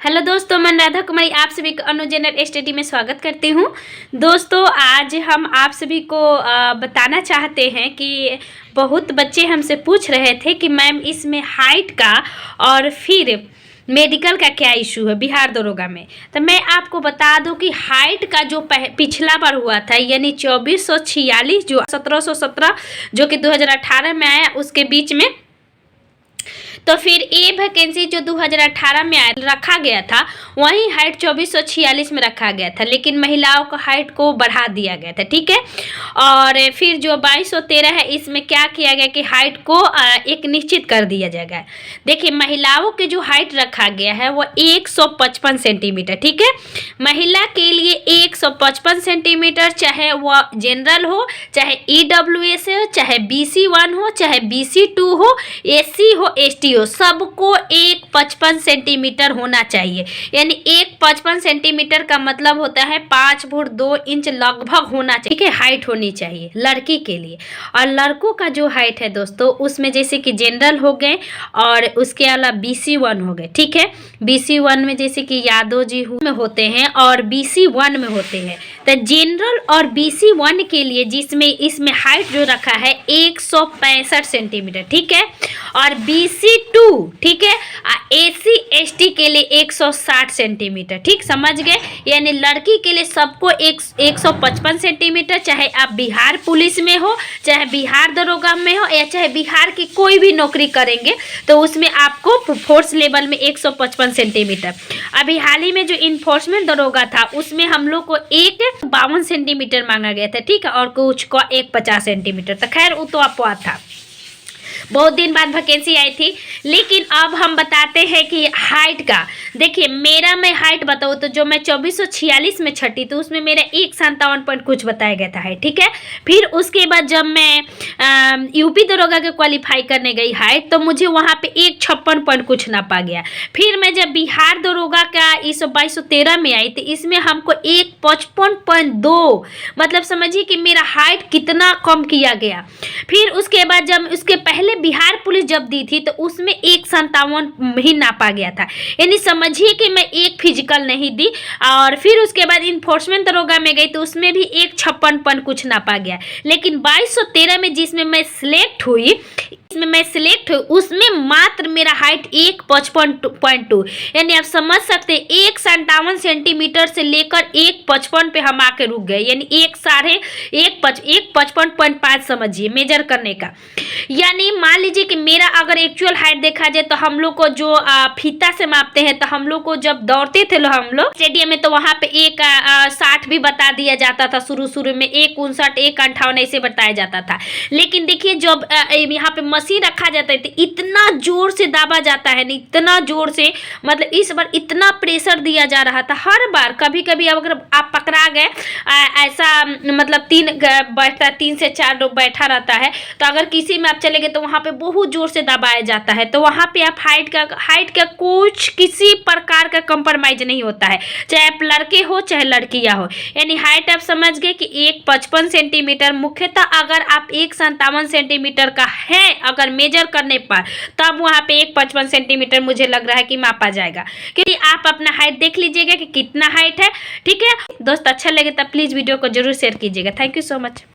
Hello दोस्तों, मैं राधा कुमारी आप सभी को अनु जनरल स्टडी में स्वागत करती हूँ। दोस्तों, आज हम आप सभी को बताना चाहते हैं कि बहुत बच्चे हमसे पूछ रहे थे कि मैम इसमें हाइट का और फिर मेडिकल का क्या इशू है बिहार दरोगा में। तो मैं आपको बता दूं कि हाइट का जो पिछला बार हुआ था यानी 2446 जो 1717 जो कि 2018 में आया उसके बीच में, तो फिर ये वैकेंसी जो 2018 में रखा गया था वही हाइट 2446 में रखा गया था, लेकिन महिलाओं का हाइट को बढ़ा दिया गया था। ठीक है, और फिर जो 2213 है इसमें क्या किया गया कि हाइट को एक निश्चित कर दिया जाएगा। देखिए, महिलाओं के जो हाइट रखा गया है वो 155 सेंटीमीटर। ठीक है, महिला के लिए 155 सेंटीमीटर, चाहे वो जनरल हो, चाहे EWS हो, चाहे BC1 हो, चाहे BC2 हो, SC हो, ST हो, सबको 155 सेंटीमीटर होना चाहिए। यानी 155 सेंटीमीटर का मतलब होता है 5 फुट 2 इंच लगभग होना चाहिए। ठीक है, हाइट होनी चाहिए लड़की के लिए। और लड़कों का जो हाइट है दोस्तों, उसमें जैसे कि जनरल हो गए और उसके अलावा BC1 हो गए। ठीक है, BC1 में जैसे कि यादव जी में होते हैं और BC1 में होते हैं। तो जनरल और BC1 के लिए जिसमें इसमें हाइट जो रखा है 165 सेंटीमीटर। ठीक है, और BC2 ठीक है, SC ST के लिए 160 सेंटीमीटर। ठीक, समझ गए। यानी लड़की के लिए सबको 155 सेंटीमीटर, चाहे आप बिहार पुलिस में हो, चाहे बिहार दरोगा में हो, या चाहे बिहार की कोई भी नौकरी करेंगे तो उसमें आपको फोर्स लेवल में 155 सेंटीमीटर। अभी हाल ही में जो इन्फोर्समेंट दरोगा था उसमें हम लोग को 52 सेंटीमीटर मांगा गया था। ठीक है, और कुछ को 150 सेंटीमीटर। तो खैर वो तो अपवाद था, बहुत दिन बाद वैकेंसी आई थी। लेकिन अब हम बताते हैं कि हाइट का, देखिए मेरा मैं हाइट बताऊँ तो जो मैं 2446 में छठी तो उसमें मेरा 157 पॉइंट कुछ बताया गया था हाइट। ठीक है, फिर उसके बाद जब मैं यूपी दरोगा के क्वालिफाई करने गई हाइट तो मुझे वहाँ पे 156 पॉइंट कुछ नापा गया। फिर मैं जब बिहार दरोगा का इस 2213 में आई तो इसमें हमको 155.2, मतलब समझिए कि मेरा हाइट कितना कम किया गया। फिर उसके बाद जब उसके पहले बिहार पुलिस जब दी थी तो उसमें 157 ही नापा गया था। यानी समझिए कि मैं एक फिजिकल नहीं दी। और फिर उसके बाद इन्फोर्समेंट दरोगा में गई तो उसमें भी 156 कुछ नापा गया। लेकिन 2213 में जिसमें मैं सिलेक्ट हुई उसमें मात्र मेरा हाइट 155.2, यानी आप समझ सकते हैं 157 सेंटीमीटर से लेकर 155 पे हम आके रुक गए। यानी 155.5 समझिए मेजर करने का। यानी मान लीजिए कि मेरा अगर एक्चुअल हाइट देखा जाए तो हम लोग को जो फीता से मापते हैं, तो हम लोग को जब दौड़ते थे हम लोग स्टेडियम में तो वहाँ पे 160 भी बता दिया जाता था। शुरू में 159, 158 ऐसे बताया जाता था। लेकिन देखिए जब यहाँ पे मशीन रखा जाता है तो इतना जोर से दाबा जाता है, नहीं इतना जोर से, मतलब इस बार इतना प्रेशर दिया जा रहा था हर बार। कभी कभी अगर आप पकड़ा गए ऐसा, मतलब 3 से 4 लोग बैठा रहता है तो अगर किसी में आप चले गए तो वहाँ पे बहुत जोर से दबाया जाता है। तो वहाँ पे आप हाइट का कुछ किसी प्रकार का कंप्रोमाइज नहीं होता है, चाहे आप लड़के हो चाहे लड़कियाँ हो। यानी हाइट आप समझ गए कि 155 सेंटीमीटर। मुख्यतः अगर आप 157 सेंटीमीटर का है अगर मेजर करने पर, तब वहाँ पे 155 सेंटीमीटर मुझे लग रहा है कि मापा जाएगा। क्योंकि आप अपना हाइट देख लीजिएगा कि कितना हाइट है। ठीक है दोस्त, अच्छा लगे तब प्लीज़ वीडियो को जरूर शेयर कीजिएगा। Thank you so much.